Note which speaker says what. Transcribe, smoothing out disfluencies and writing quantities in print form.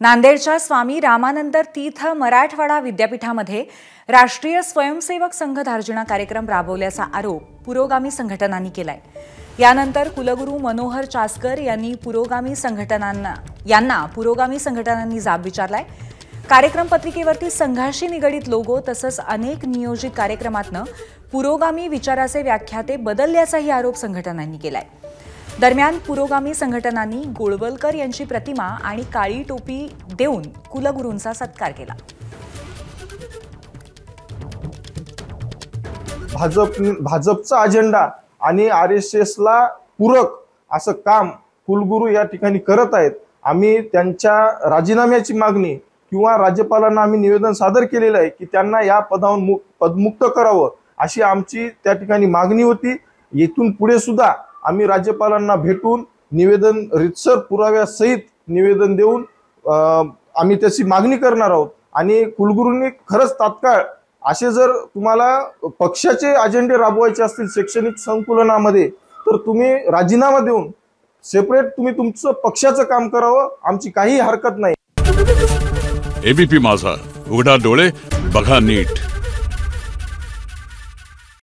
Speaker 1: नांदेडच्या स्वामी रामानंद तीर्थ मराठवाडा विद्यापीठामध्ये राष्ट्रीय स्वयंसेवक संघ धार्जिणा कार्यक्रम राबवल्याचा आरोप पुरोगामी संघटनांनी केलाय। यानंतर कुलगुरू मनोहर चास्कर यांनी पुरोगामी संघटनांनी जाब विचारलाय। कार्यक्रम पत्रिकेवरती संघाशी निगडित लोगो तसंच अनेक नियोजित कार्यक्रमातनं पुरोगामी विचाराचे व्याख्याते बदलल्याचाही आरोप संघटनांनी केलाय। दरम्यान पुरोगामी संघटनांनी गोळवलकर यांची प्रतिमा आणि काळी टोपी देऊन कुलगुरूंचा सत्कार केला।
Speaker 2: भाजपचा अजेंडा आणि आरएसएसला पूरक असं काम कुलगुरू या ठिकाणी करत आहेत। आम्ही त्यांच्या राजीनाम्याची मागणी किंवा राज्यपालांना आम्ही निवेदन सादर केलेलं आहे की त्यांना या पदावरून पदमुक्त करावं अशी आमची त्या ठिकाणी मागणी होती। येथून पुढे सुद्धा आम्ही राज्यपालांना भेटून निवेदन रितसर पुराव्यासहित निवेदन देऊन आम्ही त्याची मागणी करणार आहोत। आणि कुलगुरूंनी खरंच तात्काळ असे जर तुम्हाला पक्षाचे अजेंडे राबवायचे असतील शैक्षणिक संकुलनामध्ये तर तुम्ही राजीनामा देऊन सेपरेट तुम्ही तुमचं पक्षाचं काम करावं, आमची काही हरकत नाही।
Speaker 3: एबीपी माझा, उघडा डोळे बघा नीट।